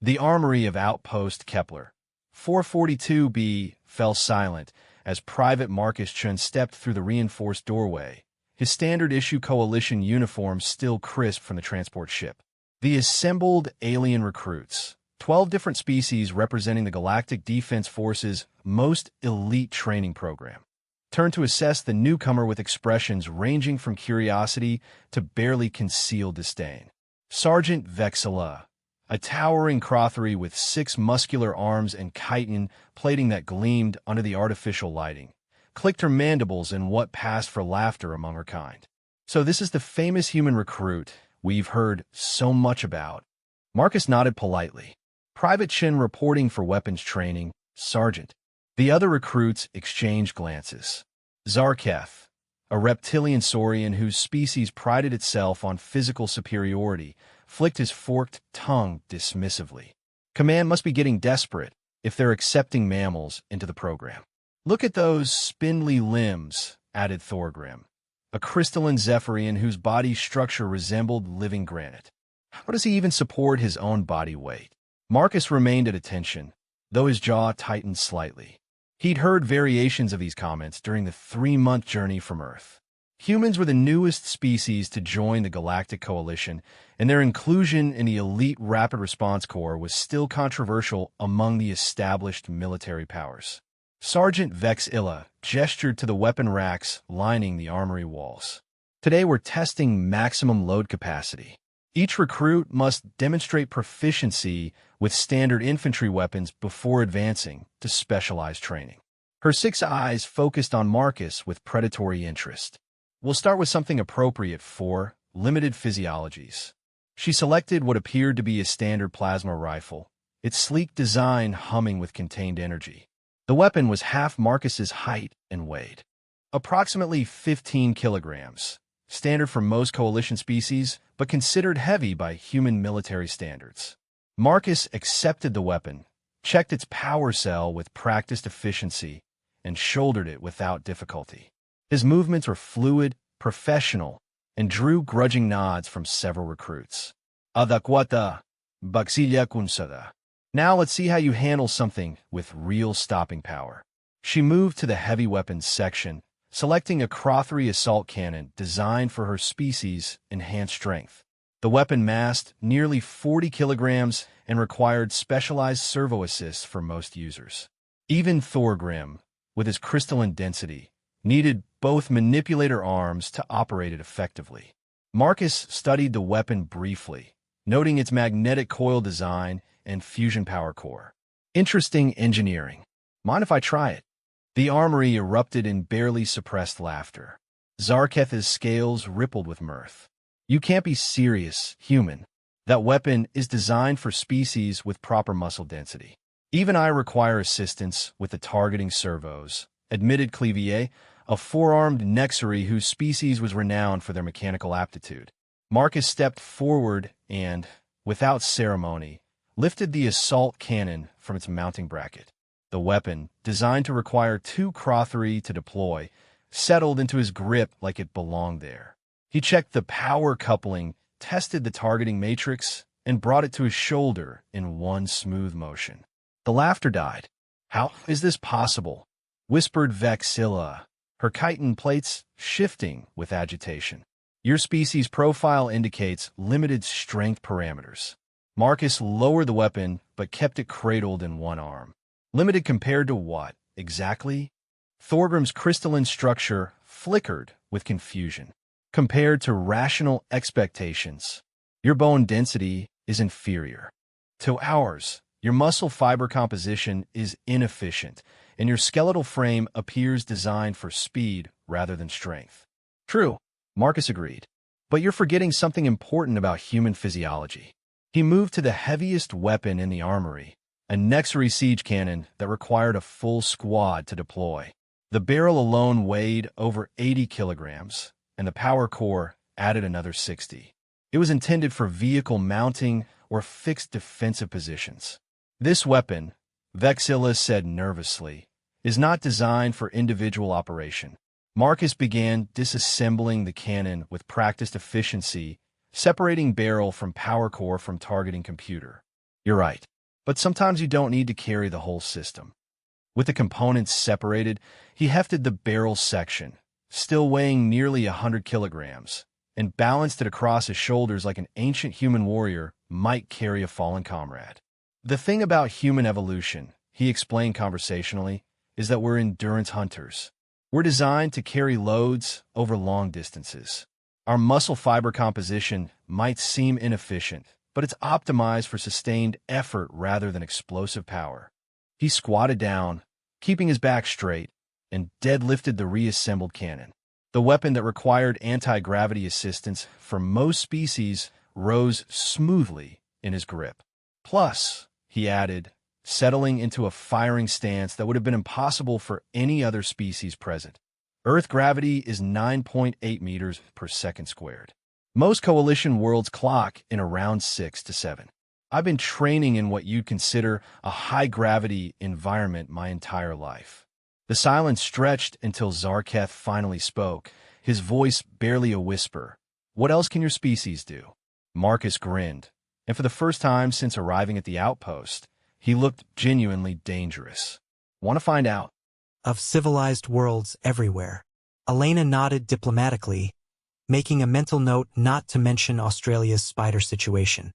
The armory of Outpost Kepler 442b fell silent as Private Marcus Chun stepped through the reinforced doorway, his standard-issue coalition uniform still crisp from the transport ship. The assembled alien recruits, 12 different species representing the Galactic Defense Force's most elite training program, turned to assess the newcomer with expressions ranging from curiosity to barely concealed disdain. Sergeant Vexilla, a towering Crothery with 6 muscular arms and chitin plating that gleamed under the artificial lighting, clicked her mandibles in what passed for laughter among her kind. So this is the famous human recruit we've heard so much about. Marcus nodded politely. Private Chin reporting for weapons training, Sergeant. The other recruits exchanged glances. Zarketh, a reptilian saurian whose species prided itself on physical superiority, flicked his forked tongue dismissively. Command must be getting desperate if they're accepting mammals into the program. Look at those spindly limbs, added Thorgrim, a crystalline Zephyrian whose body structure resembled living granite. How does he even support his own body weight? Marcus remained at attention, though his jaw tightened slightly. He'd heard variations of these comments during the 3-month journey from Earth. Humans were the newest species to join the Galactic Coalition, and their inclusion in the elite Rapid Response Corps was still controversial among the established military powers. Sergeant Vexilla gestured to the weapon racks lining the armory walls. Today we're testing maximum load capacity. Each recruit must demonstrate proficiency with standard infantry weapons before advancing to specialized training. Her 6 eyes focused on Marcus with predatory interest. We'll start with something appropriate for limited physiologies. She selected what appeared to be a standard plasma rifle, its sleek design humming with contained energy. The weapon was half Marcus's height and weight, approximately 15 kilograms, standard for most coalition species, but considered heavy by human military standards. Marcus accepted the weapon, checked its power cell with practiced efficiency, and shouldered it without difficulty. His movements were fluid, professional, and drew grudging nods from several recruits. Adakwata, Baxilla Kunsada. Now let's see how you handle something with real stopping power. She moved to the heavy weapons section, selecting a Crothery assault cannon designed for her species' enhanced strength. The weapon massed nearly 40 kilograms and required specialized servo assists for most users. Even Thorgrim, with his crystalline density, needed both manipulator arms to operate it effectively. Marcus studied the weapon briefly, noting its magnetic coil design and fusion power core. Interesting engineering. Mind if I try it? The armory erupted in barely suppressed laughter. Zarketh's scales rippled with mirth. You can't be serious, human. That weapon is designed for species with proper muscle density. Even I require assistance with the targeting servos, admitted Clevier, a 4-armed Nexary whose species was renowned for their mechanical aptitude. Marcus stepped forward and, without ceremony, lifted the assault cannon from its mounting bracket. The weapon, designed to require 2 Crothery to deploy, settled into his grip like it belonged there. He checked the power coupling, tested the targeting matrix, and brought it to his shoulder in one smooth motion. The laughter died. How is this possible? Whispered Vexilla, her chitin plates shifting with agitation. Your species profile indicates limited strength parameters. Marcus lowered the weapon, but kept it cradled in one arm. Limited compared to what, exactly? Thorgrim's crystalline structure flickered with confusion. Compared to rational expectations, your bone density is inferior. To ours, your muscle fiber composition is inefficient, and your skeletal frame appears designed for speed rather than strength. True, Marcus agreed. But you're forgetting something important about human physiology. He moved to the heaviest weapon in the armory, a Nexary siege cannon that required a full squad to deploy. The barrel alone weighed over 80 kilograms, and the power core added another 60. It was intended for vehicle mounting or fixed defensive positions. This weapon, Vexilla said nervously, is not designed for individual operation. Marcus began disassembling the cannon with practiced efficiency, separating barrel from power core from targeting computer. You're right. But sometimes you don't need to carry the whole system. With the components separated, he hefted the barrel section, still weighing nearly 100 kilograms, and balanced it across his shoulders like an ancient human warrior might carry a fallen comrade. The thing about human evolution, he explained conversationally, is that we're endurance hunters. We're designed to carry loads over long distances. Our muscle fiber composition might seem inefficient, but it's optimized for sustained effort rather than explosive power. He squatted down, keeping his back straight, and deadlifted the reassembled cannon. The weapon that required anti-gravity assistance for most species rose smoothly in his grip. Plus, he added, settling into a firing stance that would have been impossible for any other species present. Earth gravity is 9.8 meters per second squared. Most coalition worlds clock in around 6 to 7. I've been training in what you'd consider a high-gravity environment my entire life. The silence stretched until Zarketh finally spoke, his voice barely a whisper. What else can your species do? Marcus grinned, and for the first time since arriving at the outpost, he looked genuinely dangerous. Want to find out? Of civilized worlds everywhere. Elena nodded diplomatically, making a mental note not to mention Australia's spider situation.